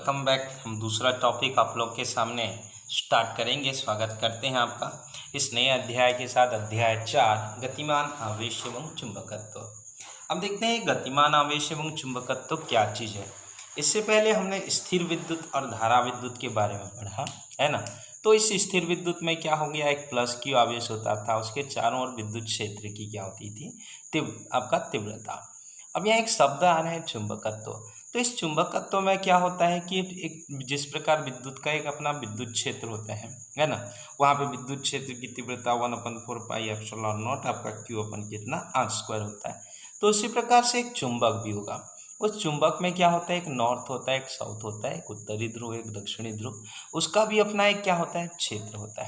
Welcome back. हम दूसरा topic आप लोग के सामने स्टार्ट करेंगे। स्वागत करते हैं आपका इस नए अध्याय के साथ, अध्याय 4 गतिमान आवेश एवं चुंबकत्व। अब देखते हैं गतिमान आवेश एवं चुंबकत्व क्या चीज़ है। इससे पहले हमने स्थिर विद्युत और धारा विद्युत के बारे में पढ़ा है ना। तो इस स्थिर विद्युत में क्या हो गया, एक प्लस क्यू आवेश होता था, उसके चारों ओर विद्युत क्षेत्र की क्या होती थी, आपका तीव्रता। अब यहाँ एक शब्द आ रहा है चुंबकत्व। तो इस चुंबकत्व में क्या होता है कि एक जिस प्रकार विद्युत का एक अपना विद्युत क्षेत्र होता है ना, वहाँ पे विद्युत क्षेत्र की तीव्रता 1/4πε0 आपका क्यू अपन कितना r² होता है। तो उसी प्रकार से एक चुंबक भी होगा। उस चुंबक में क्या होता है, एक नॉर्थ होता है, एक साउथ होता है, एक उत्तरी ध्रुव, एक दक्षिणी ध्रुव, उसका भी अपना एक क्या होता है, क्षेत्र होता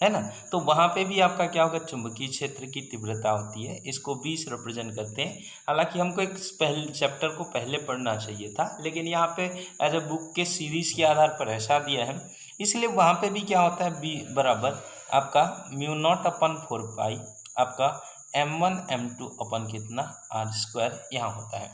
है ना। तो वहाँ पे भी आपका क्या होगा, चुंबकीय क्षेत्र की तीव्रता होती है। इसको 20 रिप्रेजेंट करते हैं। हालांकि हमको एक पहले चैप्टर को पहले पढ़ना चाहिए था, लेकिन यहाँ पे एज ए बुक के सीरीज के आधार पर ऐसा दिया है, इसलिए वहाँ पे भी क्या होता है, बी बराबर आपका μ0/4π आपका m1 m2 अपन कितना r² यहाँ होता है।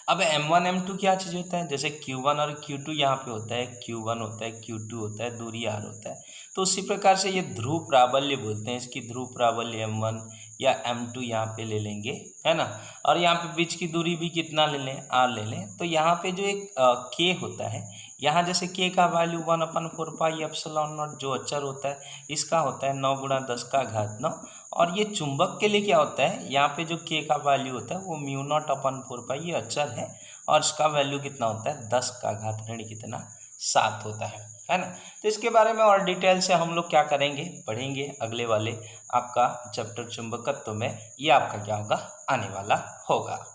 अब m1 m2 क्या चीज़ होता है, जैसे q1 और q2 यहाँ पे होता है, q1 होता है, q2 होता है, दूरी r होता है। तो उसी प्रकार से ये ध्रुव प्राबल्य बोलते हैं, इसकी ध्रुव प्राबल्य m1 या m2 यहाँ पे ले लेंगे, है ना। और यहाँ पे बीच की दूरी भी कितना ले लें, r ले लें। तो यहाँ पे जो एक k होता है, यहाँ जैसे k का वैल्यू 1/4πε0 जो अचर होता है, इसका होता है 9 × 10⁹ और ये चुंबक के लिए क्या होता है, यहाँ पे जो k का वैल्यू होता है वो μ0/4π ये अचर है, और इसका वैल्यू कितना होता है 10⁻7 होता है ना। तो इसके बारे में और डिटेल से हम लोग क्या करेंगे, पढ़ेंगे अगले वाले आपका चैप्टर चुंबकत्व में। ये आपका क्या होगा, आने वाला होगा।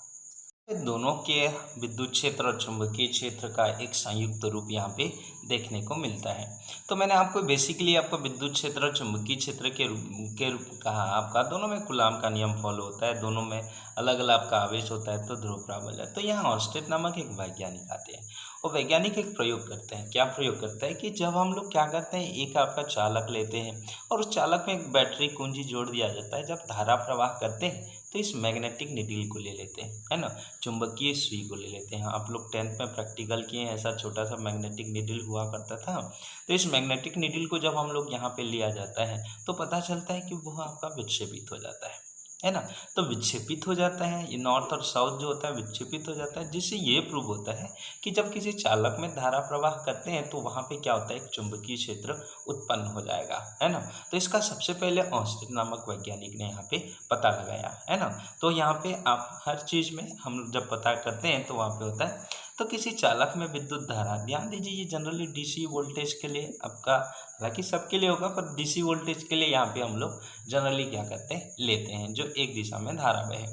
दोनों के विद्युत क्षेत्र और चुंबकीय क्षेत्र का एक संयुक्त रूप यहाँ पे देखने को मिलता है। तो मैंने आपको बेसिकली आपको विद्युत क्षेत्र और चुंबकीय क्षेत्र के रूप कहा, आपका दोनों में कूलाम का नियम फॉलो होता है, दोनों में अलग अलग आपका आवेश होता है, तो ध्रुव प्राबल्य है। तो यहाँ ऑर्स्टेड नामक एक वैज्ञानिक आते हैं, वो वैज्ञानिक एक प्रयोग करते हैं। क्या प्रयोग करता है कि जब हम लोग क्या करते हैं, एक आपका चालक लेते हैं और उस चालक में एक बैटरी कुंजी जोड़ दिया जाता है। जब धारा प्रवाह करते हैं तो इस मैग्नेटिक निडल को ले लेते हैं, है ना, चुंबकीय सुई को ले लेते हैं। आप लोग 10th में प्रैक्टिकल किए हैं, ऐसा छोटा सा मैग्नेटिक निडल हुआ करता था। तो इस मैग्नेटिक निडल को जब हम लोग यहाँ पे लिया जाता है तो पता चलता है कि वह आपका विक्षेपित हो जाता है ना। तो विक्षेपित हो जाता है, ये नॉर्थ और साउथ जो होता है विक्षेपित हो जाता है, जिससे ये प्रूव होता है कि जब किसी चालक में धारा प्रवाह करते हैं तो वहाँ पे क्या होता है, एक चुंबकीय क्षेत्र उत्पन्न हो जाएगा, है ना। तो इसका सबसे पहले ऑर्स्टेड नामक वैज्ञानिक ने यहाँ पे पता लगाया, है ना। तो यहाँ पे आप हर चीज़ में हम जब पता करते हैं तो वहाँ पे होता है। तो किसी चालक में विद्युत धारा, ध्यान दीजिए ये जनरली डीसी वोल्टेज के लिए आपका, हालांकि सबके लिए होगा, पर डीसी वोल्टेज के लिए यहाँ पे हम लोग जनरली क्या करते हैं, लेते हैं, जो एक दिशा में धारा बहे।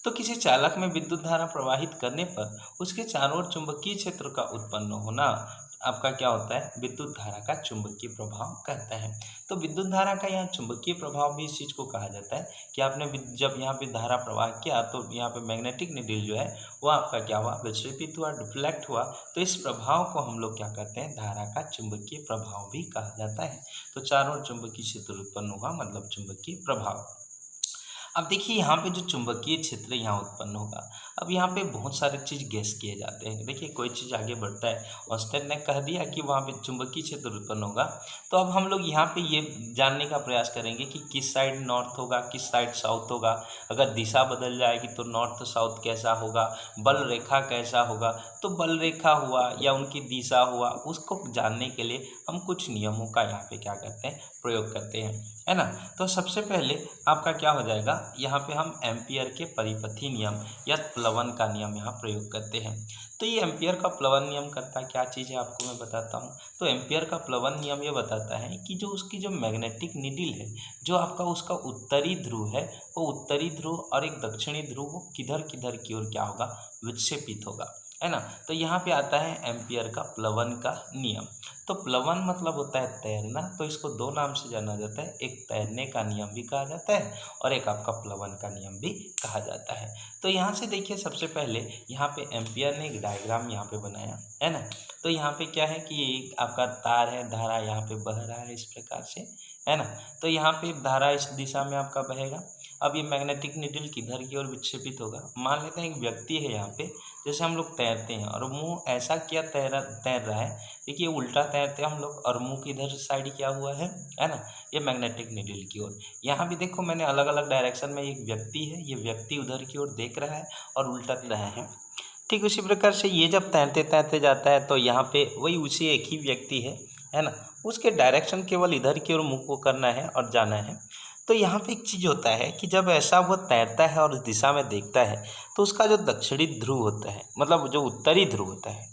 तो किसी चालक में विद्युत धारा प्रवाहित करने पर उसके चारों ओर चुंबकीय क्षेत्र का उत्पन्न होना आपका क्या होता है, विद्युत धारा का चुंबकीय प्रभाव कहता है। तो विद्युत धारा का यहाँ चुंबकीय प्रभाव भी इस चीज़ को कहा जाता है कि आपने जब यहाँ पे धारा प्रवाह किया तो यहाँ पे मैग्नेटिक निडल जो है वो आपका क्या हुआ, विक्षेपित हुआ, डिफ्लेक्ट हुआ। तो इस प्रभाव को हम लोग क्या कहते हैं, धारा का चुंबकीय प्रभाव भी कहा जाता है। तो चारों ओर चुंबकीय क्षेत्र उत्पन्न हुआ, मतलब चुंबकीय प्रभाव। अब देखिए यहाँ पे जो चुंबकीय क्षेत्र यहाँ उत्पन्न होगा, अब यहाँ पे बहुत सारे चीज़ गेस किए जाते हैं। देखिए कोई चीज़ आगे बढ़ता है, ऑर्स्टेड ने कह दिया कि वहाँ पे चुंबकीय क्षेत्र उत्पन्न होगा, तो अब हम लोग यहाँ पे ये जानने का प्रयास करेंगे कि किस साइड नॉर्थ होगा, किस साइड साउथ होगा। अगर दिशा बदल जाएगी तो नॉर्थ साउथ कैसा होगा, बल रेखा कैसा होगा। तो बल रेखा हुआ या उनकी दिशा हुआ, उसको जानने के लिए हम कुछ नियमों का यहाँ पे क्या करते हैं, प्रयोग करते हैं, है ना। तो सबसे पहले आपका क्या हो जाएगा, यहाँ पे हम एम्पियर के परिपथी नियम या प्लवन का नियम यहाँ प्रयोग करते हैं। तो ये एम्पियर का प्लवन नियम करता क्या चीज़ है, आपको मैं बताता हूँ। तो एम्पियर का प्लवन नियम ये बताता है कि जो उसकी जो मैग्नेटिक निडल है, जो आपका उसका उत्तरी ध्रुव है, वो उत्तरी ध्रुव और एक दक्षिणी ध्रुव वो किधर किधर की ओर क्या होगा, विक्षेपित होगा, है ना। तो यहाँ पे आता है एम्पियर का प्लवन का नियम। तो प्लवन मतलब होता है तैरना, तो इसको दो नाम से जाना जाता है, एक तैरने का नियम भी कहा जाता है और एक आपका प्लवन का नियम भी कहा जाता है। तो यहाँ से देखिए सबसे पहले यहाँ पे एम्पियर ने एक डायग्राम यहाँ पे बनाया, है ना। तो यहाँ पे क्या है कि एक आपका तार है, धारा यहाँ पे बह रहा है इस प्रकार से, है ना। तो यहाँ पे धारा इस दिशा में आपका बहेगा। अब ये मैग्नेटिक नीडल किधर की ओर विक्षेपित होगा। मान लेते हैं एक व्यक्ति है यहाँ पे, जैसे हम लोग तैरते हैं और मुंह ऐसा क्या तैर रहा है, देखिए उल्टा तैरते हैं हम लोग और मुंह किधर साइड क्या हुआ है ना, ये मैग्नेटिक नीडल की ओर। यहाँ भी देखो मैंने अलग अलग डायरेक्शन में एक व्यक्ति है, ये व्यक्ति उधर की ओर देख रहा है और उल्टा रहा है। ठीक उसी प्रकार से ये जब तैरते तैरते जाता है तो यहाँ पे वही उसी एक ही व्यक्ति है ना, उसके डायरेक्शन केवल इधर की ओर मुंह को करना है और जाना है। तो यहाँ पे एक चीज़ होता है कि जब ऐसा वो तैरता है और उस दिशा में देखता है तो उसका जो दक्षिणी ध्रुव होता है, मतलब जो उत्तरी ध्रुव होता है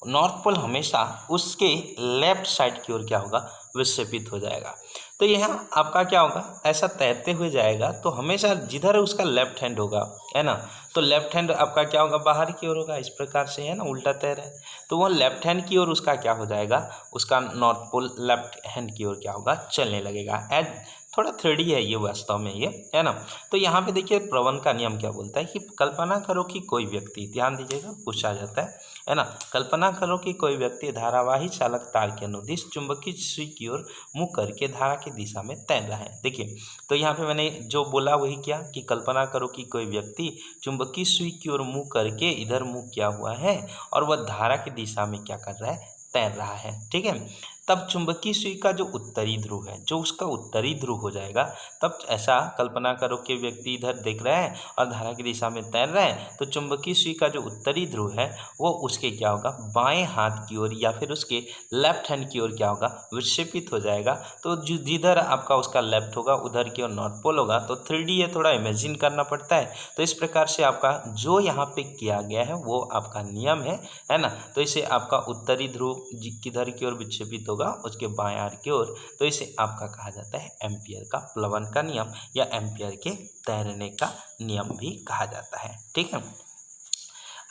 नॉर्थ पोल हमेशा उसके लेफ्ट साइड की ओर क्या होगा, विक्षेपित हो जाएगा। तो यहाँ आपका क्या होगा, ऐसा तैरते हुए जाएगा तो हमेशा जिधर उसका लेफ्ट हैंड होगा है ना, तो लेफ्ट हैंड आपका क्या होगा, बाहर की ओर होगा। इस प्रकार से है ना, उल्टा तैर है तो वह लेफ्ट हैंड की ओर उसका क्या हो जाएगा, उसका नॉर्थ पोल लेफ्ट हैंड की ओर क्या होगा, चलने लगेगा। एज थोड़ा 3D है ये वास्तव में, ये है ना। तो यहाँ पे देखिए प्रवन का नियम क्या बोलता है कि कल्पना करो कि कोई व्यक्ति, ध्यान दीजिएगा पूछा जाता है ना, कल्पना करो कि कोई व्यक्ति धारावाही चालक तार के अनुदिश चुंबकीय सुई की ओर मुँह करके धारा की दिशा में तैर रहा है। देखिए तो यहाँ पे मैंने जो बोला वही क्या, कि कल्पना करो कि कोई व्यक्ति चुंबकीय सुई की ओर मुँह करके इधर मुँह किया हुआ है और वह धारा की दिशा में क्या कर रहा है, तैर रहा है। ठीक है, तब चुंबकीय सुई का जो उत्तरी ध्रुव है, जो उसका उत्तरी ध्रुव हो जाएगा, तब ऐसा कल्पना करो कि व्यक्ति इधर देख रहा है और धारा की दिशा में तैर रहा है, तो चुंबकीय सुई का जो उत्तरी ध्रुव है वो उसके क्या होगा, बाएं हाथ की ओर या फिर उसके लेफ्ट हैंड की ओर क्या होगा, विक्षेपित हो जाएगा। तो जिधर आपका उसका लेफ्ट होगा उधर की ओर नॉर्थ पोल होगा। तो 3D है, थोड़ा इमेजिन करना पड़ता है। तो इस प्रकार से आपका जो यहाँ पे किया गया है वो आपका नियम है ना। तो इसे आपका उत्तरी ध्रुव किधर की ओर विक्षेपित होगा, उसके बाएं हाथ की ओर, तो इसे आपका कहा जाता है एम्पियर का प्लवन का नियम या एम्पियर के तैरने का नियम भी कहा जाता है। ठीक है,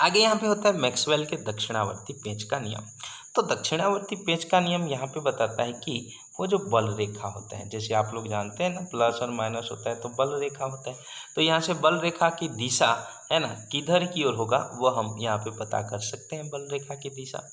आगे यहाँ पे होता है मैक्सवेल के दक्षिणावर्ती पेंच का नियम। तो दक्षिणावर्ती पेंच का नियम यहाँ पे बताता है कि वो जो बल रेखा होता है, जैसे आप लोग जानते हैं ना, प्लस और माइनस होता है तो बल रेखा होता है। तो यहाँ से बल रेखा की दिशा है ना किधर की ओर होगा वो हम यहाँ पे पता कर सकते हैं, बल रेखा की दिशा।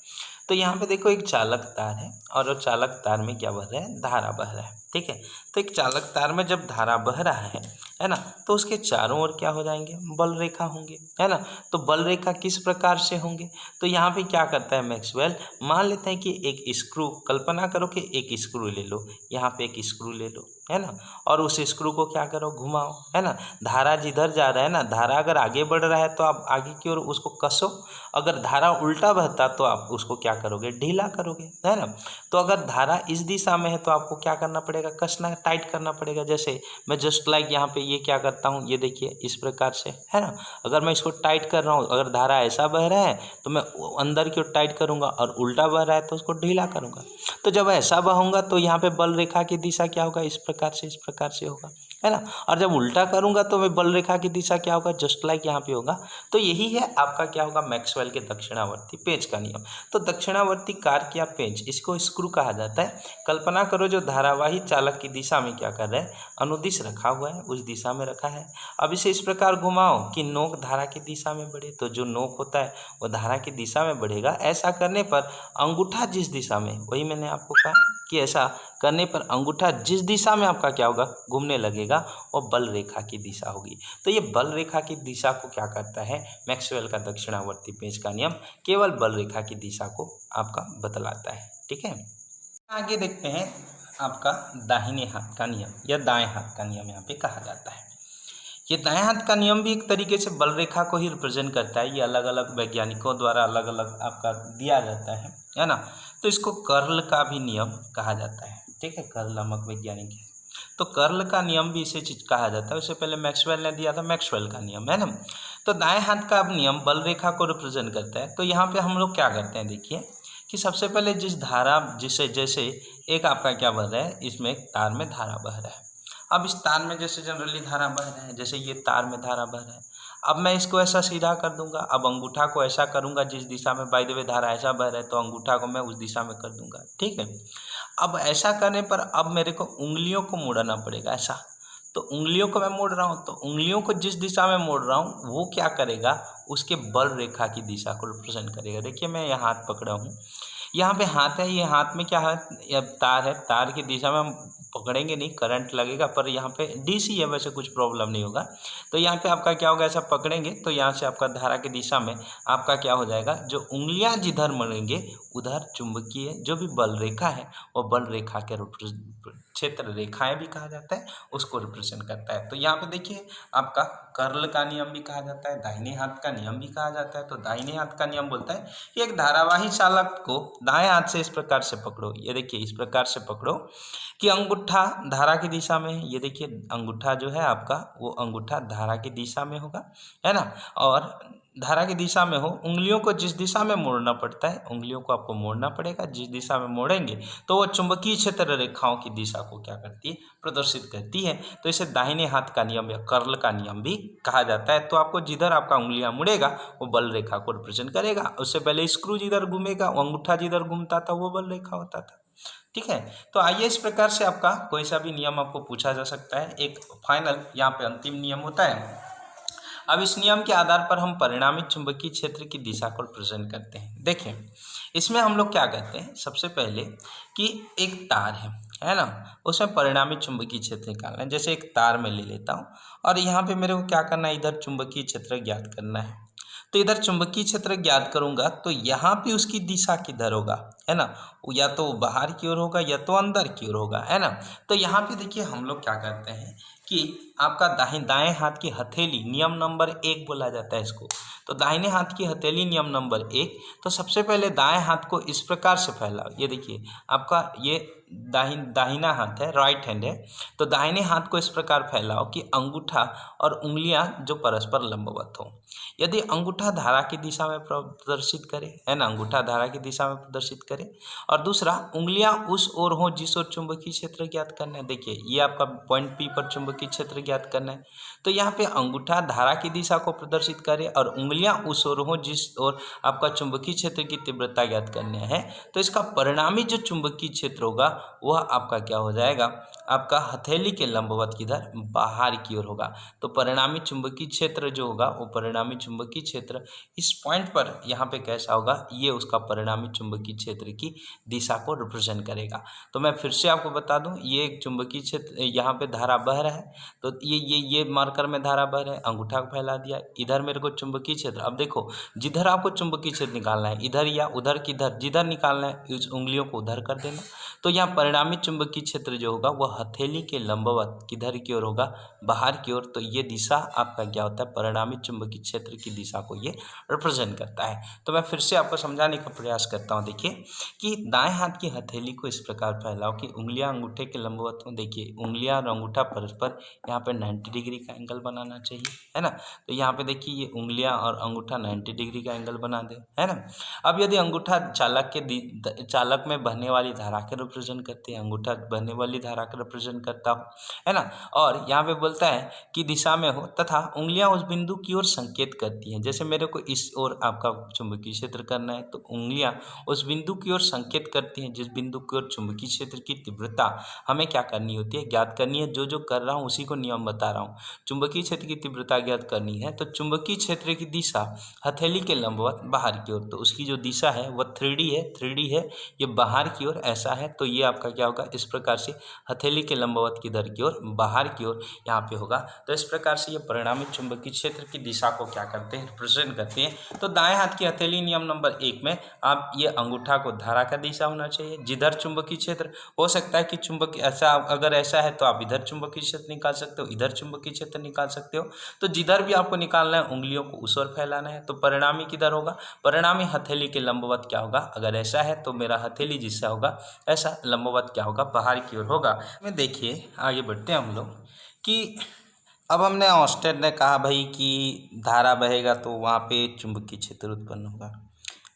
तो यहाँ पे देखो एक चालक तार है और वो चालक तार में क्या बह रहा है, धारा बह रहा है। ठीक है, तो एक चालक तार में जब धारा बह रहा है ना, तो उसके चारों ओर क्या हो जाएंगे, बल रेखा होंगे, है ना। तो बल रेखा किस प्रकार से होंगे, तो यहाँ पे क्या करता है मैक्सवेल, मान लेते हैं कि एक स्क्रू, कल्पना करो कि एक स्क्रू ले लो, यहाँ पे एक स्क्रू ले लो, है ना, और उस स्क्रू को क्या करो, घुमाओ, है ना। धारा जिधर जा रहा है ना, धारा अगर आगे बढ़ रहा है तो आप आगे की ओर उसको कसो, अगर धारा उल्टा बहता तो आप उसको क्या करोगे, ढीला करोगे, है ना। तो अगर धारा इस दिशा में है तो आपको क्या करना पड़ेगा, कसना, टाइट करना पड़ेगा। जैसे मैं जस्ट लाइक यहाँ पे ये क्या करता हूँ, ये देखिए इस प्रकार से, है ना। अगर मैं इसको टाइट कर रहा हूँ, अगर धारा ऐसा बह रहा है तो मैं अंदर की ओर टाइट करूँगा और उल्टा बह रहा है तो उसको ढीला करूँगा। तो जब ऐसा बहूँगा तो यहाँ पे बल रेखा की दिशा क्या होगा, इस प्रकार से होगा, है ना। और जब उल्टा करूँगा तो मैं बल रेखा की दिशा क्या होगा, जस्ट लाइक यहाँ पे होगा। तो यही है आपका क्या होगा, मैक्सवेल के दक्षिणावर्ती पेंच का नियम। तो दक्षिणावर्ती कार्क या पेंच, इसको स्क्रू कहा जाता है। कल्पना करो जो धारावाही चालक की दिशा में क्या कर रहा है, अनुदिश रखा हुआ है, उस दिशा में रखा है। अब इसे इस प्रकार घुमाओ कि नोक धारा की दिशा में बढ़े, तो जो नोक होता है वो धारा की दिशा में बढ़ेगा। ऐसा करने पर अंगूठा जिस दिशा में, वही मैंने आपको कहा कि ऐसा करने पर अंगूठा जिस दिशा में आपका क्या होगा, घूमने लगेगा, वो बल रेखा की दिशा होगी। तो ये बल रेखा की दिशा को क्या करता है, मैक्सवेल का दक्षिणावर्ती पेंच का नियम केवल बल रेखा की दिशा को आपका बतलाता है। ठीक है, आगे देखते हैं आपका दाहिने हाथ का नियम या दाएं हाथ का नियम यहाँ पे कहा जाता है। ये दाएं हाथ का नियम भी एक तरीके से बल रेखा को ही रिप्रेजेंट करता है। ये अलग अलग वैज्ञानिकों द्वारा अलग अलग आपका दिया जाता है ना। तो इसको कर्ल का भी नियम कहा जाता है। ठीक है, कर्ल नामक वैज्ञानिक है, तो कर्ल का नियम भी इसे चीज कहा जाता है। उससे पहले मैक्सवेल ने दिया था मैक्सवेल का नियम, है ना। तो दाएं हाथ का नियम बल रेखा को रिप्रेजेंट करता है। तो यहाँ पे हम लोग क्या करते हैं, देखिए कि सबसे पहले जिस धारा जिसे जैसे एक आपका क्या बह रहा है, इसमें एक तार में धारा बह रहा है। अब इस तार में जैसे जनरली धारा बह रहा है, जैसे ये तार में धारा बह रहा है, अब मैं इसको ऐसा सीधा कर दूंगा। अब अंगूठा को ऐसा करूंगा जिस दिशा में, बाय द वे धारा ऐसा बह रहा है तो अंगूठा को मैं उस दिशा में कर दूंगा। ठीक है, अब ऐसा करने पर अब मेरे को उंगलियों को मोड़ना पड़ेगा ऐसा। तो उंगलियों को मैं मोड़ रहा हूँ, तो उंगलियों को जिस दिशा में मोड़ रहा हूँ वो क्या करेगा, उसके बल रेखा की दिशा को रिप्रेजेंट करेगा। देखिए मैं यहाँ हाथ पकड़ा हूँ, यहाँ पे हाथ है, ये हाथ में क्या है, अब तार है, तार की दिशा में हम पकड़ेंगे नहीं, करंट लगेगा, पर यहाँ पे डीसी है, वैसे कुछ प्रॉब्लम नहीं होगा। तो यहाँ पे आपका क्या होगा, ऐसा पकड़ेंगे तो यहाँ से आपका धारा की दिशा में आपका क्या हो जाएगा, जो उंगलियां जिधर मड़ेंगे उधर चुंबकीय जो भी बल रेखा है वो बल रेखा के क्षेत्र रेखाएं भी कहा जाता है, उसको रिप्रेजेंट करता है। तो यहाँ पे देखिए आपका कर्ल का नियम भी कहा जाता है, दाहिने हाथ का नियम भी कहा जाता है। तो दाहिने हाथ का नियम बोलता है कि एक धारावाही चालक को दाएं हाथ से इस प्रकार से पकड़ो, ये देखिए इस प्रकार से पकड़ो कि अंगूठा धारा की दिशा में, ये देखिए अंगूठा जो है आपका वो अंगूठा धारा की दिशा में होगा, है ना, और धारा की दिशा में हो, उंगलियों को जिस दिशा में मोड़ना पड़ता है, उंगलियों को आपको मोड़ना पड़ेगा, जिस दिशा में मोड़ेंगे तो वो चुंबकीय क्षेत्र रेखाओं की दिशा को क्या करती है, प्रदर्शित करती है। तो इसे दाहिने हाथ का नियम या कर्ल का नियम भी कहा जाता है। तो आपको जिधर आपका उंगलियां मुड़ेगा वो बल रेखा को रिप्रेजेंट करेगा। उससे पहले स्क्रू जिधर घूमेगा, अंगूठा जिधर घूमता था वो बल रेखा होता था। ठीक है, तो आइए इस प्रकार से आपका कोई सा भी नियम आपको पूछा जा सकता है। एक फाइनल यहाँ पे अंतिम नियम होता है। अब इस नियम के आधार पर हम परिणामी चुंबकीय क्षेत्र की दिशा को रिप्रेजेंट करते हैं। देखें इसमें हम लोग क्या कहते हैं, सबसे पहले कि एक तार है ना, उसमें परिणामी चुंबकीय क्षेत्र निकालना है। जैसे एक तार मैं ले लेता हूँ और यहाँ पे मेरे को क्या करना है, इधर चुंबकीय क्षेत्र ज्ञात करना है। तो इधर चुंबकीय क्षेत्र ज्ञात करूंगा तो यहाँ पे उसकी दिशा किधर होगा, है ना, या तो बाहर की ओर होगा या तो अंदर की ओर होगा, है ना। तो यहाँ पे देखिए हम लोग क्या करते हैं कि आपका दाएं हाथ की हथेली नियम नंबर 1 बोला जाता है इसको। तो दाहिने हाथ की हथेली नियम नंबर 1। तो सबसे पहले दाएं हाथ को इस प्रकार से फैलाओ, ये देखिए आपका ये दाहिना हाथ है, राइट हैंड है। तो दाहिने हाथ को इस प्रकार फैलाओ कि अंगूठा और उंगलियां जो परस्पर लंबवत हो। यदि अंगूठा धारा की दिशा में प्रदर्शित करे, है ना, अंगूठा धारा की दिशा में प्रदर्शित करे, और दूसरा उंगलियां उस ओर हो जिस ओर चुंबकीय क्षेत्र ज्ञात करना है। देखिए ये आपका पॉइंट पी पर चुंबकीय क्षेत्र ज्ञात करना है। तो यहाँ पे अंगूठा धारा की दिशा को प्रदर्शित करे और उंगलियां उस ओर हो जिस ओर आपका चुंबकीय क्षेत्र की तीव्रता ज्ञात करना है। तो इसका परिणामी जो चुंबकीय क्षेत्र होगा वह आपका क्या हो जाएगा, आपका हथेली के लंबवत किधर, बाहर की ओर होगा। तो परिणामी चुंबकीय क्षेत्र जो होगा वो परिणामी चुंबकीय क्षेत्र इस पॉइंट पर यहाँ पे कैसा होगा, ये उसका परिणामी चुंबकीय क्षेत्र की दिशा को रिप्रेजेंट करेगा। तो मैं फिर से आपको बता दूं, ये एक चुंबकीय क्षेत्र, यहाँ पे धारा बह रहा है, तो ये मार्कर में धारा बह रहा है, अंगूठा को फैला दिया, इधर मेरे को चुंबकीय क्षेत्र। अब देखो जिधर आपको चुंबकीय क्षेत्र निकालना है, इधर या उधर, किधर, जिधर निकालना है उस उंगलियों को उधर कर देना। तो यहाँ परिणामी चुंबकीय क्षेत्र जो होगा वह हथेली के लंबवत किधर की ओर होगा, बाहर की ओर। तो ये दिशा आपका क्या होता है, परिणामी चुंबकीय क्षेत्र की दिशा को ये रिप्रेजेंट करता है। तो मैं फिर से आपको समझाने का प्रयास करता हूँ। देखिए कि दाएं हाथ की हथेली को इस प्रकार फैलाओ कि उंगलियां अंगूठे के लंबवत हों। देखिए उंगलियां और अंगूठा परस्पर यहाँ पे 90 डिग्री का एंगल बनाना चाहिए, है ना। तो यहाँ पे देखिए ये उंगलियां और अंगूठा 90 डिग्री का एंगल बना दे, है ना। अब यदि अंगूठा चालक में बहने वाली धारा के रिप्रेजेंट करते हैं, अंगूठा बहने वाली धारा का रिप्रेजेंट करता हो, है ना, और यहाँ पे बोलता है कि दिशा में हो तथा उंगलियां उस बिंदु की ओर संकेत करती हैं। जैसे मेरे को इस ओर आपका चुंबकीय क्षेत्र करना है तो उंगलियां उस बिंदु की ओर संकेत करती हैं जिस बिंदु की ओर चुंबकीय क्षेत्र की तीव्रता हमें क्या करनी होती है, ज्ञात करनी है। जो कर रहा हूँ उसी को नियम बता रहा हूँ। चुंबकीय क्षेत्र की तीव्रता ज्ञात करनी है तो चुंबकीय क्षेत्र की दिशा हथेली के लंबवत बाहर की ओर, तो उसकी जो दिशा है वह 3D है, ये बाहर की ओर ऐसा है। तो ये आपका क्या होगा, इस प्रकार से हथेली के लंबवत किधर की ओर, बाहर की ओर यहाँ पे होगा। तो इस प्रकार से ये परिणामी चुंबकीय क्षेत्र की दिशा को क्या करते हैं, रिप्रेजेंट करते हैं। तो दाएं हाथ की हथेली नियम नंबर 1 में आप ये अंगूठा को धारा का दिशा होना चाहिए, जिधर चुंबकीय क्षेत्र हो सकता है कि चुंबक ऐसा, अगर ऐसा है तो आप इधर चुंबकीय क्षेत्र निकाल सकते हो, इधर चुंबकीय क्षेत्र निकाल सकते हो। तो जिधर भी आपको निकालना है उंगलियों को उस ओर फैलाना है। तो परिणामी किधर होगा, परिणामी हथेली के लंबवत क्या होगा, अगर ऐसा है तो मेरा हथेली जिससे होगा ऐसा लंबवत क्या होगा, बाहर की ओर होगा। में देखिए आगे बढ़ते हैं हम लोग कि अब हमने ऑस्टेड ने कहा भाई कि धारा बहेगा तो वहाँ पे चुंबकीय क्षेत्र उत्पन्न होगा।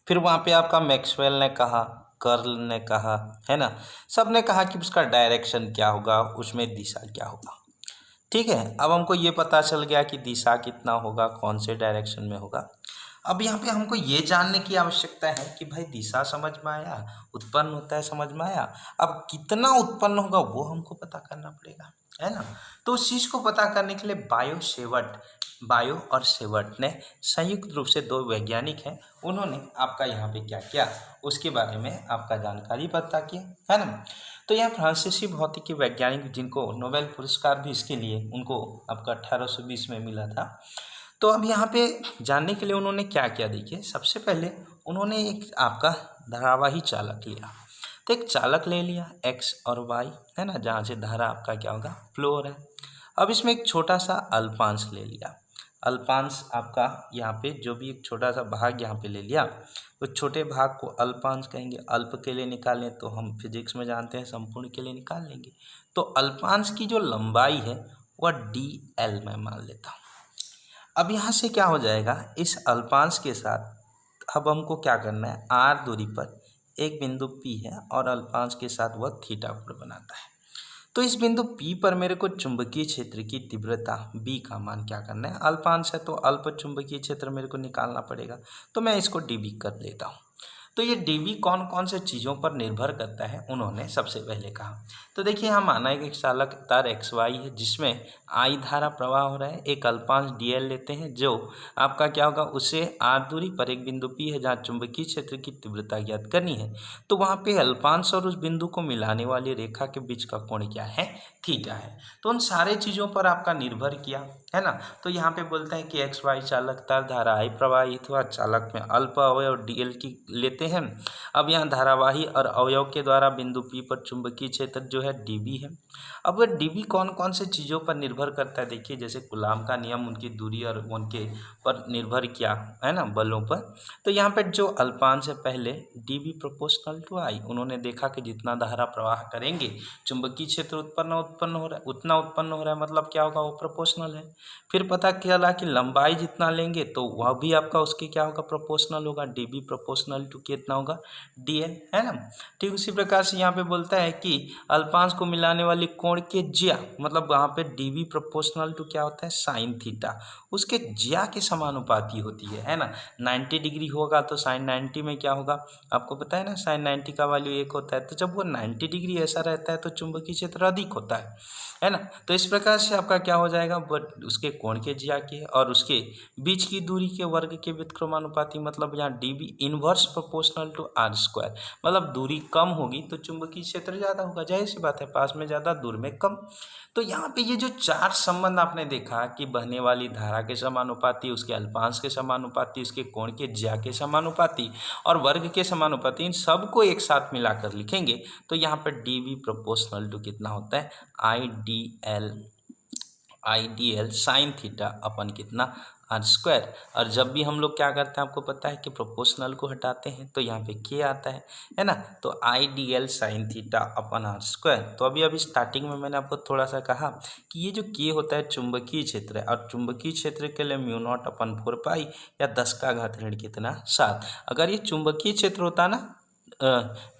फिर वहाँ पे आपका मैक्सवेल ने कहा, कर्ल ने कहा, है ना, सब ने कहा कि उसका डायरेक्शन क्या होगा, उसमें दिशा क्या होगा। ठीक है, अब हमको ये पता चल गया कि दिशा कितना होगा, कौन से डायरेक्शन में होगा। अब यहाँ पे हमको ये जानने की आवश्यकता है कि भाई दिशा समझ में आया, उत्पन्न होता है समझ में आया, अब कितना उत्पन्न होगा वो हमको पता करना पड़ेगा, है ना। तो उस चीज़ को पता करने के लिए बायो सेवर्ट बायो और सेवर्ट ने संयुक्त रूप से 2 वैज्ञानिक हैं, उन्होंने आपका यहाँ पे क्या किया उसके बारे में आपका जानकारी पता किया, है ना। तो यह फ्रांसीसी भौतिकी वैज्ञानिक जिनको नोबेल पुरस्कार भी इसके लिए उनको आपका 1820 में मिला था। तो अब यहाँ पे जानने के लिए उन्होंने क्या किया, देखिए सबसे पहले उन्होंने एक आपका धारावाही चालक लिया। तो एक चालक ले लिया एक्स और वाई, है ना, जहाँ से धारा आपका क्या होगा फ्लो हो रहा है। अब इसमें एक छोटा सा अल्पांश ले लिया। अल्पांश आपका यहाँ पे जो भी एक छोटा सा भाग यहाँ पे ले लिया, उस छोटे भाग को अल्पांश कहेंगे। अल्प के लिए निकालें तो हम फिजिक्स में जानते हैं संपूर्ण के लिए निकाल लेंगे। तो अल्पांश की जो लंबाई है वह dl में मान लेता हूँ। अब यहाँ से क्या हो जाएगा, इस अल्पांश के साथ अब हमको क्या करना है, r दूरी पर एक बिंदु P है और अल्पांश के साथ वह थीटा कोण बनाता है। तो इस बिंदु P पर मेरे को चुंबकीय क्षेत्र की तीव्रता B का मान क्या करना है, अल्पांश है तो अल्प चुंबकीय क्षेत्र मेरे को निकालना पड़ेगा। तो मैं इसको dB कर लेता हूँ। तो ये dB कौन कौन से चीज़ों पर निर्भर करता है उन्होंने सबसे पहले कहा। तो देखिए हम माना है कि चालक तार XY है जिसमें I धारा प्रवाह हो रहा है, एक अल्पांश dl लेते हैं जो आपका क्या होगा, उसे r दूरी पर एक बिंदु P है जहाँ चुंबकीय क्षेत्र की तीव्रता ज्ञात करनी है। तो वहाँ पे अल्पांश और उस बिंदु को मिलाने वाली रेखा के बीच का कोण क्या है, थीटा है। तो उन सारे चीज़ों पर आपका निर्भर किया, है ना। तो यहाँ पे बोलते हैं कि XY चालक तार धारा I प्रवाहित हुआ, चालक में अल्प अवयव dl की लेते हैं। अब यहाँ धारावाही और अवयव के द्वारा बिंदु P पर चुंबकीय क्षेत्र जो है dB है। अब वह dB कौन कौन से चीज़ों पर निर्भर करता है, देखिए जैसे कूलाम का नियम उनकी दूरी और उनके पर निर्भर किया, है ना, बलों पर। तो यहाँ पर जो अल्पांश है पहले dB प्रोपोर्शनल टू I, उन्होंने देखा कि जितना धारा प्रवाह करेंगे चुंबकीय क्षेत्र उत्पन्न हो रहा है, उतना उत्पन्न हो रहा है, मतलब क्या होगा वो प्रोपोर्शनल है। फिर पता चला कि लंबाई जितना लेंगे तो वह भी आपका उसके क्या होगा, प्रोपोर्शनल होगा, dB प्रोपोर्शनल टू कितना होगा, dl, है ना। ठीक उसी प्रकार से यहाँ पे बोलता है कि अल्पांश को मिलाने वाली कोण के ज्या, मतलब वहाँ पे dB प्रोपोर्शनल टू क्या होता है, साइन थीटा, उसके ज्या के समानुपाती होती है ना। 90 डिग्री होगा तो साइन 90 में क्या होगा, आपको पता है ना, साइन 90 का वैल्यू 1 होता है। तो जब वो 90 डिग्री ऐसा रहता है तो चुंबकीय क्षेत्र अधिक होता है ना। तो इस प्रकार से आपका क्या हो जाएगा, उसके कोण के ज्या के और उसके बीच की दूरी के वर्ग के व्युत्क्रमानुपाती, मतलब यहाँ dB inverse proportional to r square, मतलब दूरी कम होगी तो चुंबकीय क्षेत्र ज़्यादा होगा, जाहिर सी बात है, पास में ज़्यादा दूर में कम। तो यहाँ पे ये जो 4 संबंध आपने देखा कि बहने वाली धारा के समानुपाती, उसके अल्पांश के समानुपाती, उसके कोण के ज्या के समानुपाती और वर्ग के समानुपाती, इन सबको एक साथ मिलाकर लिखेंगे तो यहाँ पर dB प्रोपोर्शनल टू कितना होता है, IDL साइन थीटा अपन कितना, r स्क्वायर। और जब भी हम लोग क्या करते हैं आपको पता है कि प्रोपोर्शनल को हटाते हैं तो यहाँ पे k आता है ना। तो IDL साइन थीटा अपन r स्क्वायर। तो अभी स्टार्टिंग में मैंने आपको थोड़ा सा कहा कि ये जो k होता है चुंबकीय क्षेत्र है, और चुंबकीय क्षेत्र के लिए म्यू नॉट अपन 4 पाई या 10 का घात ऋण कितना 7। अगर ये चुंबकीय क्षेत्र होता ना,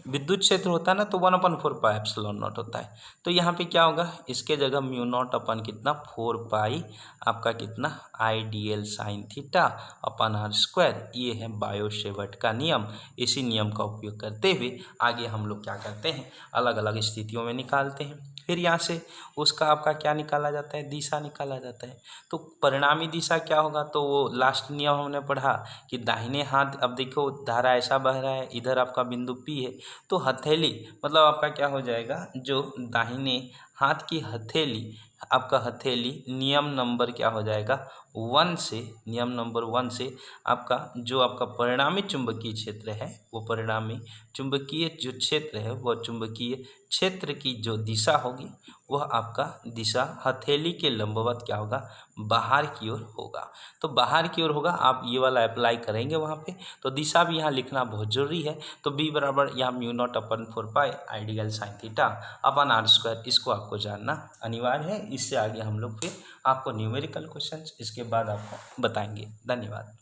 विद्युत क्षेत्र होता है ना, तो 1/4 पाई एप्सिलॉन नॉट होता है। तो यहाँ पे क्या होगा, इसके जगह म्यू नॉट अपन कितना 4 पाई आपका कितना IDL साइन थीटा अपन r स्क्वायर। ये है बायो सेवर्ट का नियम। इसी नियम का उपयोग करते हुए आगे हम लोग क्या करते हैं, अलग अलग स्थितियों में निकालते हैं। फिर यहाँ से उसका आपका क्या निकाला जाता है, दिशा निकाला जाता है। तो परिणामी दिशा क्या होगा, तो वो लास्ट नियम हमने पढ़ा कि दाहिने हाथ, अब देखो धारा ऐसा बह रहा है, इधर आपका बिंदु P है, तो हथेली मतलब आपका क्या हो जाएगा, जो दाहिने हाथ की हथेली, आपका हथेली नियम नंबर क्या हो जाएगा 1 से, नियम नंबर 1 से आपका जो आपका परिणामी चुंबकीय क्षेत्र है, वो परिणामी चुंबकीय जो क्षेत्र है, वह चुंबकीय क्षेत्र की जो दिशा होगी वह आपका दिशा हथेली के लंबवत क्या होगा, बाहर की ओर होगा। तो बाहर की ओर होगा, आप ये वाला अप्लाई करेंगे वहाँ पे। तो दिशा भी यहाँ लिखना बहुत जरूरी है। तो b बराबर यहाँ म्यू नॉट अपन 4 पाई IDL साइन थीटा अपन r स्क्वायर, इसको आपको जानना अनिवार्य है। इससे आगे हम लोग फिर आपको न्यूमेरिकल क्वेश्चन इसके बाद आपको बताएंगे। धन्यवाद।